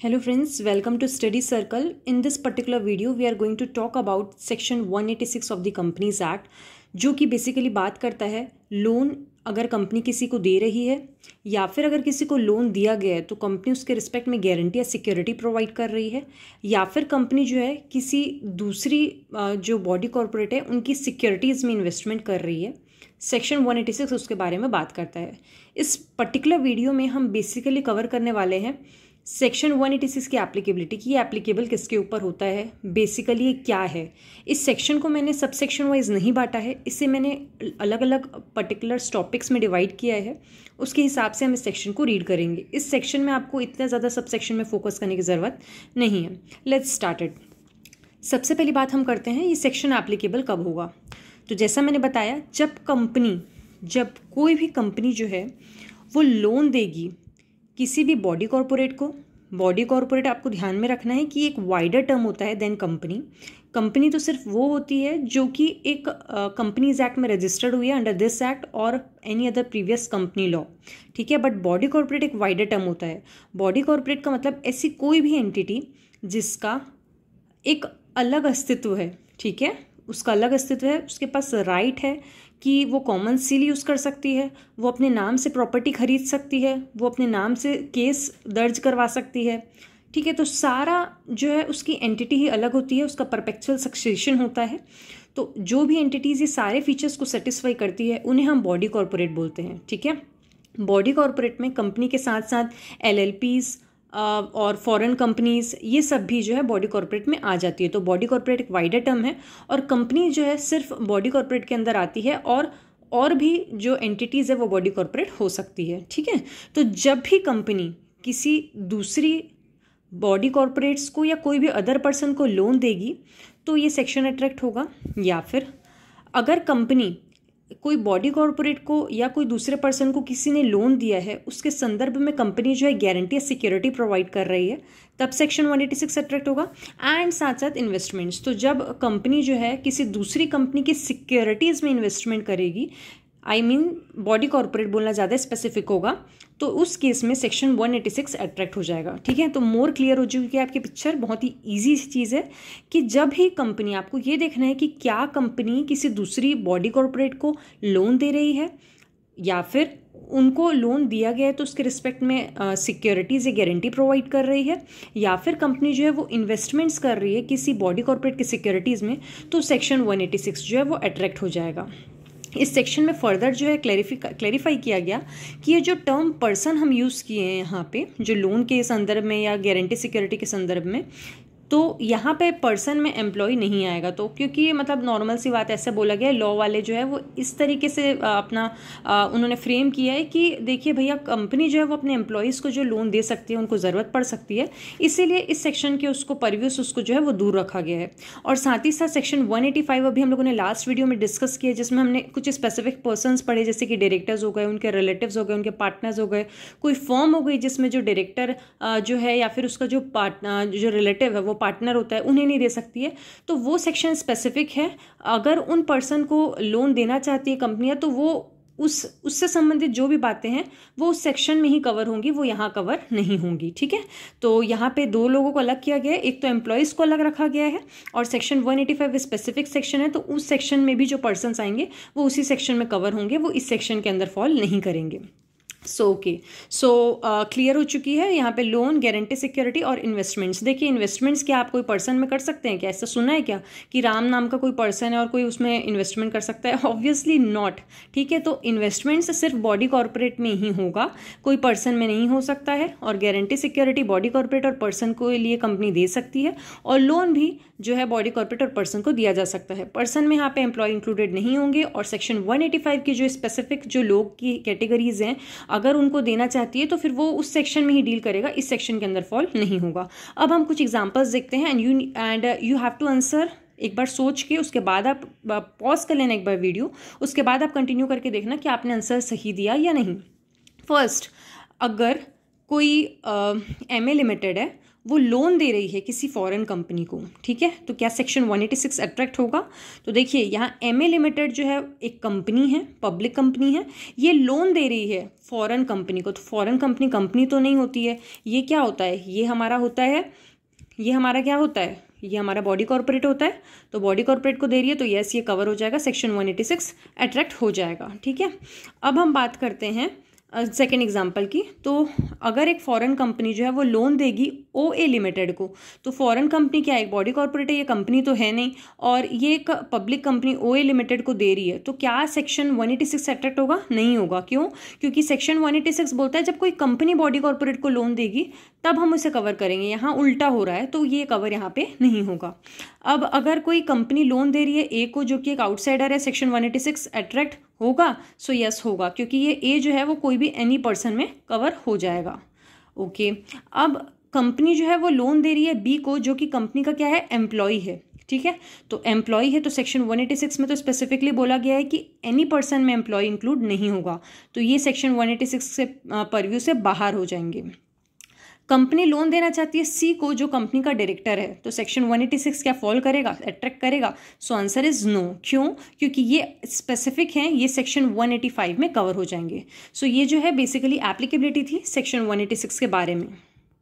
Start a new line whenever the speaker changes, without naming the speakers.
Hello friends, welcome to Study Circle. In this particular video, we are going to talk about Section 186 of the Companies Act, जो कि basically बात करता है loan अगर company किसी को दे रही है या फिर अगर किसी को लोन दिया गया है तो कंपनी उसके रिस्पेक्ट में गारंटी या सिक्योरिटी प्रोवाइड कर रही है या फिर कंपनी जो है किसी दूसरी जो बॉडी कॉर्पोरेट है उनकी सिक्योरिटीज़ में इन्वेस्टमेंट कर रही है। सेक्शन 186 उसके बारे में बात करता है। इस पर्टिकुलर वीडियो में हम बेसिकली कवर करने वाले हैं सेक्शन 186 की एप्लीकेबिलिटी की, एप्लीकेबल किसके ऊपर होता है, बेसिकली ये क्या है। इस सेक्शन को मैंने सब सेक्शन वाइज नहीं बांटा है, इसे मैंने अलग अलग पर्टिकुलर टॉपिक्स में डिवाइड किया है, उसके हिसाब से हम इस सेक्शन को रीड करेंगे। इस सेक्शन में आपको इतना ज़्यादा सब सेक्शन में फोकस करने की ज़रूरत नहीं है। Let's started. सबसे पहली बात हम करते हैं ये सेक्शन एप्लीकेबल कब होगा। तो जैसा मैंने बताया, जब कोई भी कंपनी जो है वो लोन देगी किसी भी बॉडी कॉर्पोरेट को। बॉडी कॉर्पोरेट आपको ध्यान में रखना है कि एक वाइडर टर्म होता है देन कंपनी। कंपनी तो सिर्फ वो होती है जो कि एक कंपनीज एक्ट में रजिस्टर्ड हुई है अंडर दिस एक्ट और any other previous company law, ठीक है। बट बॉडी कॉर्पोरेट एक वाइडर टर्म होता है। बॉडी कॉर्पोरेट का मतलब ऐसी कोई भी एंटिटी जिसका एक अलग अस्तित्व है, ठीक है, उसका अलग अस्तित्व है, उसके पास राइट है कि वो कॉमन सील यूज़ कर सकती है, वो अपने नाम से प्रॉपर्टी खरीद सकती है, वो अपने नाम से केस दर्ज करवा सकती है, ठीक है। तो सारा जो है उसकी एंटिटी ही अलग होती है, उसका परपेचुअल सक्सेशन होता है। तो जो भी एंटिटीज़ ये सारे फीचर्स को सेटिस्फाई करती है उन्हें हम बॉडी कॉर्पोरेट बोलते हैं, ठीक है। बॉडी कॉर्पोरेट में कंपनी के साथ साथ LLPs और फॉरेन कंपनीज ये सब भी जो है बॉडी कॉर्पोरेट में आ जाती है। तो बॉडी कॉर्पोरेट एक वाइडर टर्म है और कंपनी जो है सिर्फ बॉडी कॉर्पोरेट के अंदर आती है और भी जो एंटिटीज़ है वो बॉडी कॉर्पोरेट हो सकती है, ठीक है। तो जब भी कंपनी किसी दूसरी बॉडी कॉर्पोरेट्स को या कोई भी अदर पर्सन को लोन देगी तो ये सेक्शन अट्रैक्ट होगा। या फिर अगर कंपनी कोई बॉडी कॉर्पोरेट को या कोई दूसरे पर्सन को किसी ने लोन दिया है उसके संदर्भ में कंपनी जो है गारंटी या सिक्योरिटी प्रोवाइड कर रही है तब सेक्शन 186 अट्रैक्ट होगा। एंड साथ साथ इन्वेस्टमेंट्स, तो जब कंपनी जो है किसी दूसरी कंपनी की सिक्योरिटीज़ में इन्वेस्टमेंट करेगी, बॉडी कॉर्पोरेट बोलना ज़्यादा स्पेसिफिक होगा, तो उस केस में सेक्शन 186 अट्रैक्ट हो जाएगा, ठीक है। तो मोर क्लियर हो चुकी है आपकी पिक्चर। बहुत ही ईजी चीज़ है कि जब ही कंपनी, आपको ये देखना है कि क्या कंपनी किसी दूसरी बॉडी कॉर्पोरेट को लोन दे रही है या फिर उनको लोन दिया गया है तो उसके रिस्पेक्ट में सिक्योरिटीज़ या गारंटी प्रोवाइड कर रही है, या फिर कंपनी जो है वो इन्वेस्टमेंट्स कर रही है किसी बॉडी कॉर्पोरेट की सिक्योरिटीज़ में, तो सेक्शन 186 जो है वो अट्रैक्ट हो जाएगा। इस सेक्शन में फर्दर जो है क्लैरिफाई किया गया कि ये जो टर्म पर्सन हम यूज़ किए हैं यहाँ पे, जो लोन के संदर्भ में या गारंटी सिक्योरिटी के संदर्भ में, तो यहाँ पे पर्सन में एम्प्लॉय नहीं आएगा। तो क्योंकि मतलब नॉर्मल सी बात ऐसे बोला गया है, लॉ वाले जो है वो इस तरीके से अपना उन्होंने फ्रेम किया है कि देखिए भैया, कंपनी जो है वो अपने एम्प्लॉयज़ को जो लोन दे सकती है, उनको ज़रूरत पड़ सकती है, इसीलिए इस सेक्शन के उसको परव्यूस उसको जो है वो दूर रखा गया है। और साथ ही साथ सेक्शन 185 अभी हम लोगों ने लास्ट वीडियो में डिस्कस किया, जिसमें हमने कुछ स्पेसिफिक पर्सनस पढ़े, जैसे कि डायरेक्टर्स हो गए, उनके रिलेटिव्स हो गए, उनके पार्टनर्स हो गए, कोई फर्म हो गई जिसमें जो डायरेक्टर जो है या फिर उसका जो जो रिलेटिव है वो पार्टनर होता है, उन्हें नहीं दे सकती है। तो वो सेक्शन स्पेसिफिक है। अगर उन पर्सन को लोन देना चाहती है कंपनियां तो वो उससे संबंधित जो भी बातें हैं वो उस सेक्शन में ही कवर होंगी, वो यहाँ कवर नहीं होंगी, ठीक है। तो यहाँ पे दो लोगों को अलग किया गया है, एक तो एम्प्लॉयज़ को अलग रखा गया है और सेक्शन 185 स्पेसिफिक सेक्शन है, तो उस सेक्शन में भी जो पर्सन्स आएंगे वो उसी सेक्शन में कवर होंगे, वो इस सेक्शन के अंदर फॉल नहीं करेंगे। सो क्लियर हो चुकी है यहाँ पे लोन, गारंटी, सिक्योरिटी और इन्वेस्टमेंट्स। देखिए, इन्वेस्टमेंट्स क्या आप कोई पर्सन में कर सकते हैं क्या? ऐसा सुना है क्या कि राम नाम का कोई पर्सन है और कोई उसमें इन्वेस्टमेंट कर सकता है? ऑब्वियसली नॉट, ठीक है। तो इन्वेस्टमेंट्स सिर्फ बॉडी कॉर्पोरेट में ही होगा, कोई पर्सन में नहीं हो सकता है। और गारंटी, सिक्योरिटी बॉडी कॉर्पोरेट और पर्सन को लिए कंपनी दे सकती है, और लोन भी जो है बॉडी कॉर्पोरेट और पर्सन को दिया जा सकता है। पर्सन में यहाँ पे एम्प्लॉय इंक्लूडेड नहीं होंगे। और सेक्शन 185 की जो स्पेसिफिक जो लोग की कैटेगरीज हैं, अगर उनको देना चाहती है तो फिर वो उस सेक्शन में ही डील करेगा, इस सेक्शन के अंदर फॉल नहीं होगा। अब हम कुछ एग्जांपल्स देखते हैं and you have to answer. एक बार सोच के उसके बाद आप पॉज कर लेना एक बार वीडियो, उसके बाद आप कंटिन्यू करके देखना कि आपने आंसर सही दिया या नहीं। फर्स्ट, अगर कोई MA लिमिटेड है, वो लोन दे रही है किसी फॉरेन कंपनी को, ठीक है, तो क्या सेक्शन 186 अट्रैक्ट होगा? तो देखिए यहाँ MA लिमिटेड जो है एक कंपनी है, पब्लिक कंपनी है, ये लोन दे रही है फॉरेन कंपनी को, तो फॉरेन कंपनी तो नहीं होती है, ये क्या होता है, ये हमारा होता है, ये हमारा क्या होता है, ये हमारा बॉडी कॉर्पोरेट होता है, तो बॉडी कॉर्पोरेट को दे रही है, तो यस ये कवर हो जाएगा, सेक्शन 186 अट्रैक्ट हो जाएगा, ठीक है। अब हम बात करते हैं सेकेंड एग्जाम्पल की। तो अगर एक फॉरेन कंपनी जो है वो लोन देगी OA लिमिटेड को, तो फॉरेन कंपनी क्या है, एक बॉडी कॉर्पोरेट है, ये कंपनी तो है नहीं, और ये एक पब्लिक कंपनी OA लिमिटेड को दे रही है, तो क्या सेक्शन 186 अट्रैक्ट होगा? नहीं होगा। क्यों? क्योंकि सेक्शन 186 बोलता है जब कोई कंपनी बॉडी कॉर्पोरेट को लोन देगी तब हम उसे कवर करेंगे, यहाँ उल्टा हो रहा है, तो ये कवर यहाँ पे नहीं होगा। अब अगर कोई कंपनी लोन दे रही है A को, जो कि एक आउटसाइडर है, सेक्शन 186 अट्रैक्ट होगा? सो यस होगा, क्योंकि ये A जो है वो कोई भी एनी पर्सन में कवर हो जाएगा। ओके, अब कंपनी जो है वो लोन दे रही है B को, जो कि कंपनी का क्या है, एम्प्लॉय है, ठीक है, तो एम्प्लॉय है, तो सेक्शन 186 में तो स्पेसिफिकली बोला गया है कि एनी पर्सन में एम्प्लॉय इंक्लूड नहीं होगा, तो ये सेक्शन 186 से परव्यू से बाहर हो जाएंगे। कंपनी लोन देना चाहती है C को, जो कंपनी का डायरेक्टर है, तो सेक्शन 186 क्या फॉल करेगा, अट्रैक्ट करेगा? So answer is no. क्यों? क्योंकि ये स्पेसिफिक हैं, ये सेक्शन 185 में कवर हो जाएंगे। सो ये जो है बेसिकली एप्लीकेबिलिटी थी सेक्शन 186 के बारे में।